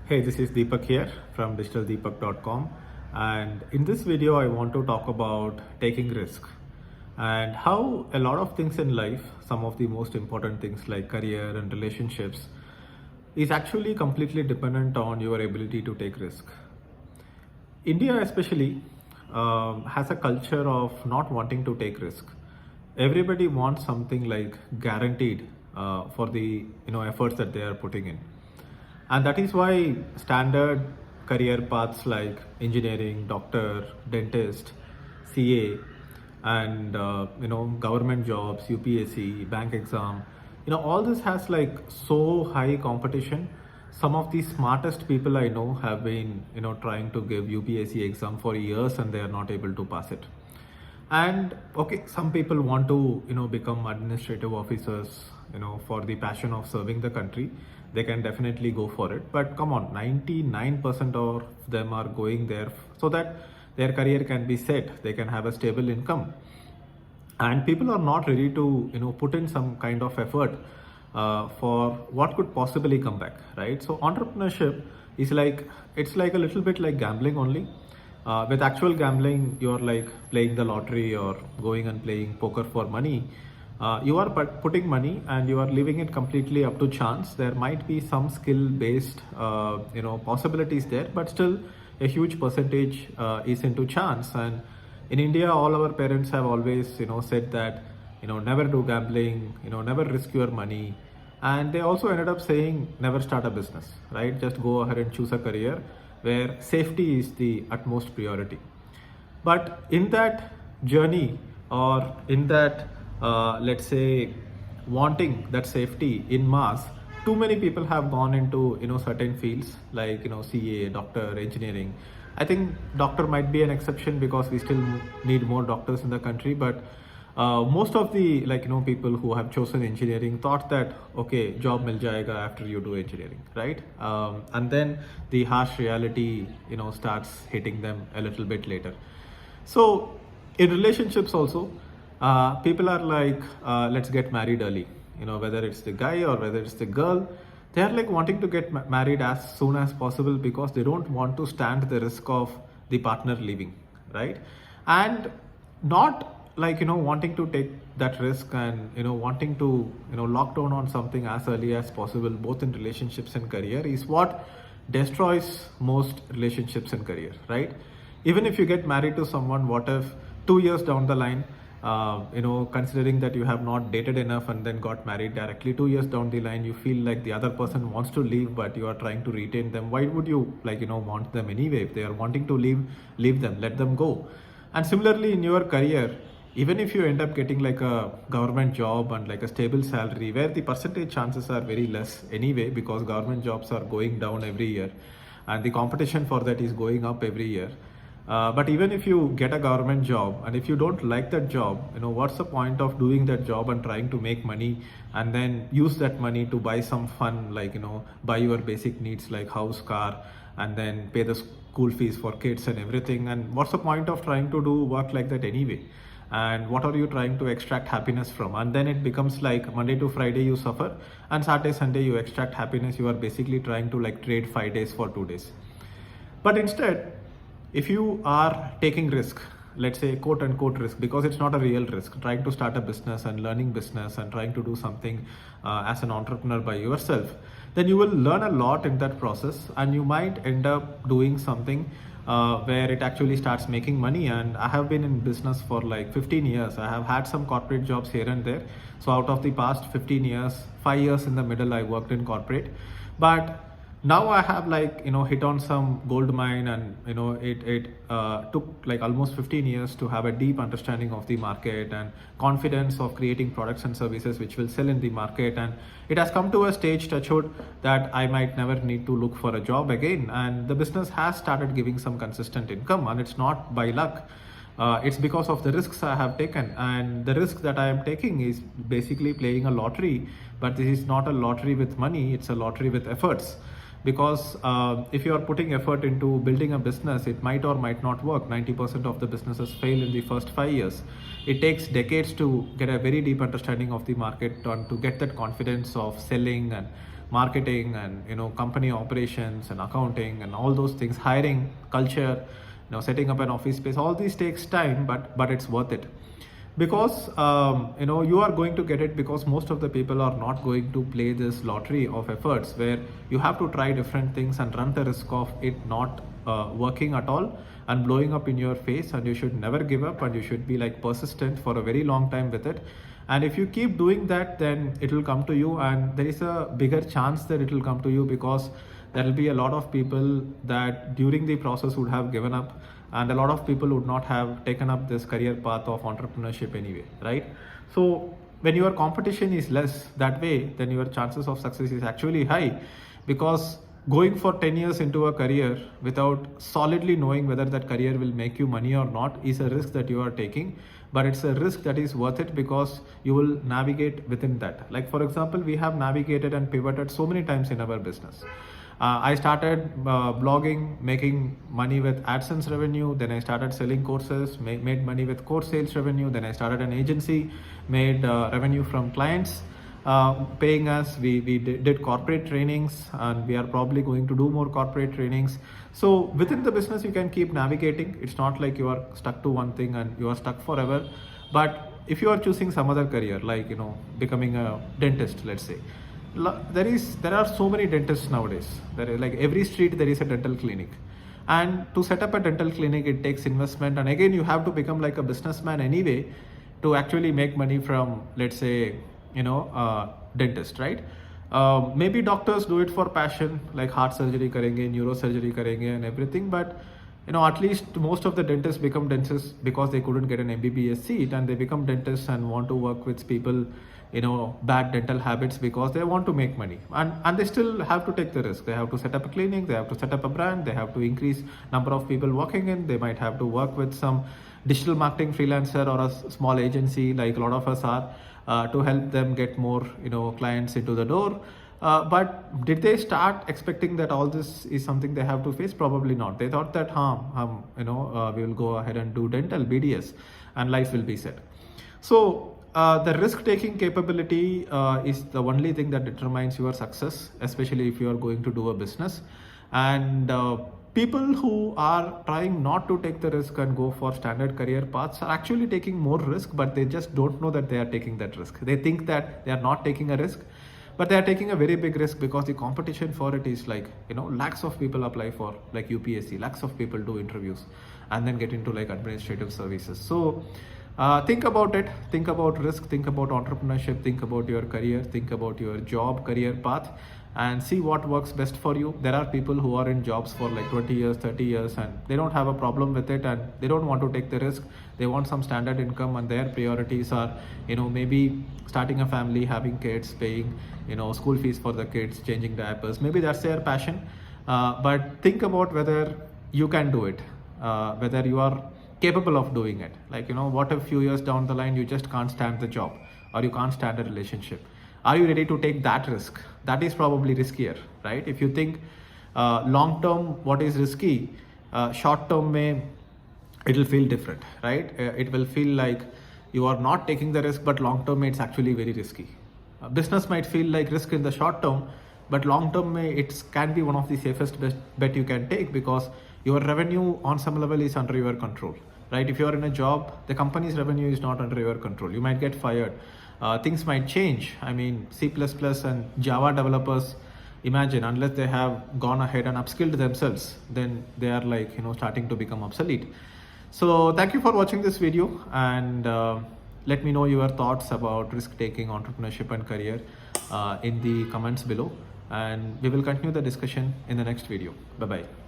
Hey, this is Deepak here from digitaldeepak.com, and in this video I want to talk about taking risk and how a lot of things in life, some of the most important things like career and relationships, is actually completely dependent on your ability to take risk. India especially has a culture of not wanting to take risk. Everybody wants something like guaranteed for the efforts that they are putting in, and that is why standard career paths like engineering, doctor, dentist, CA, and government jobs, UPSC, bank exam, all this has like so high competition. Some of the smartest people I know have been trying to give UPSC exam for years and they are not able to pass it. And okay, some people want to become administrative officers for the passion of serving the country. They can definitely go for it, but come on, 99% of them are going there so that their career can be set, they can have a stable income, and people are not ready to put in some kind of effort for what could possibly come back, right? So entrepreneurship is like, it's like a little bit like gambling only. With actual gambling, you're like playing the lottery or going and playing poker for money. You are putting money and you are leaving it completely up to chance. There might be some skill based possibilities there, but still a huge percentage is into chance. And in India, all our parents have always said that never do gambling, never risk your money, and they also ended up saying never start a business, right? Just go ahead and choose a career where safety is the utmost priority. But in that journey, or in that let's say wanting that safety in mass, too many people have gone into certain fields like CA, doctor, engineering. I think doctor might be an exception because we still need more doctors in the country, but most of the people who have chosen engineering thought that okay, job mil jayega after you do engineering, right? And then the harsh reality starts hitting them a little bit later. So in relationships also, people are like, let's get married early. Whether it's the guy or whether it's the girl, they are like wanting to get married as soon as possible because they don't want to stand the risk of the partner leaving, right? And not like wanting to take that risk and wanting to lock down on something as early as possible, both in relationships and career, is what destroys most relationships and career, right? Even if you get married to someone, what if 2 years down the line, considering that you have not dated enough and then got married directly, 2 years down the line, you feel like the other person wants to leave, but you are trying to retain them. Why would you want them anyway? If they are wanting to leave them, let them go. And similarly in your career, even if you end up getting like a government job and like a stable salary where the percentage chances are very less anyway, because government jobs are going down every year and the competition for that is going up every year. But even if you get a government job and if you don't like that job, what's the point of doing that job and trying to make money and then use that money to buy some fun, like buy your basic needs like house, car, and then pay the school fees for kids and everything? And what's the point of trying to do work like that anyway? And what are you trying to extract happiness from? And then it becomes like Monday to Friday you suffer and Saturday, Sunday you extract happiness. You are basically trying to like trade 5 days for 2 days. But instead, if you are taking risk, let's say quote unquote risk, because it's not a real risk, trying to start a business and learning business and trying to do something as an entrepreneur by yourself, then you will learn a lot in that process and you might end up doing something where it actually starts making money. And I have been in business for like 15 years. I have had some corporate jobs here and there. So out of the past 15 years, 5 years in the middle, I worked in corporate. But now I have like hit on some gold mine, and it took like almost 15 years to have a deep understanding of the market and confidence of creating products and services which will sell in the market. And it has come to a stage, touchwood, that I might never need to look for a job again, and the business has started giving some consistent income. And it's not by luck, it's because of the risks I have taken. And the risk that I am taking is basically playing a lottery, but this is not a lottery with money, it's a lottery with efforts. Because if you are putting effort into building a business, it might or might not work. 90% of the businesses fail in the first 5 years. It takes decades to get a very deep understanding of the market and to get that confidence of selling and marketing and company operations and accounting and all those things, hiring, culture, setting up an office space. All these takes time, but it's worth it, because you are going to get it, because most of the people are not going to play this lottery of efforts where you have to try different things and run the risk of it not working at all and blowing up in your face. And you should never give up, and you should be like persistent for a very long time with it. And if you keep doing that, then it will come to you, and there is a bigger chance that it will come to you, because there will be a lot of people that during the process would have given up, and a lot of people would not have taken up this career path of entrepreneurship anyway, right? So when your competition is less that way, then your chances of success is actually high, because going for 10 years into a career without solidly knowing whether that career will make you money or not is a risk that you are taking. But it's a risk that is worth it, because you will navigate within that. Like for example, we have navigated and pivoted so many times in our business. I started blogging, making money with AdSense revenue. Then I started selling courses, made money with course sales revenue. Then I started an agency, made revenue from clients paying us. We did corporate trainings, and we are probably going to do more corporate trainings. So within the business, you can keep navigating. It's not like you are stuck to one thing and you are stuck forever. But if you are choosing some other career, like becoming a dentist, let's say, there are so many dentists nowadays. There is, like, every street there is a dental clinic, and to set up a dental clinic, it takes investment, and again you have to become like a businessman anyway to actually make money from, let's say, dentist, right? Maybe doctors do it for passion, like heart surgery karenge, neurosurgery karenge and everything, but at least most of the dentists become dentists because they couldn't get an MBBS seat, and they become dentists and want to work with people bad dental habits because they want to make money, and they still have to take the risk. They have to set up a clinic, they have to set up a brand, they have to increase number of people working in, they might have to work with some digital marketing freelancer or a small agency like a lot of us are, to help them get more clients into the door. But did they start expecting that all this is something they have to face? Probably not. They thought that we will go ahead and do dental BDS and life will be set. So the risk-taking capability is the only thing that determines your success, especially if you are going to do a business. And people who are trying not to take the risk and go for standard career paths are actually taking more risk, but they just don't know that they are taking that risk. They think that they are not taking a risk, but they are taking a very big risk, because the competition for it is like, lakhs of people apply for like UPSC, lakhs of people do interviews and then get into like administrative services. So think about it, think about risk, think about entrepreneurship, think about your career, think about your job career path, and see what works best for you. There are people who are in jobs for like 20 years, 30 years, and they don't have a problem with it, and they don't want to take the risk. They want some standard income, and their priorities are, maybe starting a family, having kids, paying, school fees for the kids, changing diapers. Maybe that's their passion. But think about whether you can do it, whether you are capable of doing it. Like, what if a few years down the line you just can't stand the job, or you can't stand a relationship? Are you ready to take that risk? That is probably riskier, right? If you think long term what is risky, short term it will feel different, right? It will feel like you are not taking the risk, but long term it's actually very risky. Business might feel like risk in the short term, but long term it can be one of the safest bet you can take, because your revenue on some level is under your control, right? If you are in a job, the company's revenue is not under your control. You might get fired. Things might change. I mean, C++ and Java developers, imagine, unless they have gone ahead and upskilled themselves, then they are like, starting to become obsolete. So thank you for watching this video, and let me know your thoughts about risk-taking, entrepreneurship and career in the comments below, and we will continue the discussion in the next video. Bye-bye.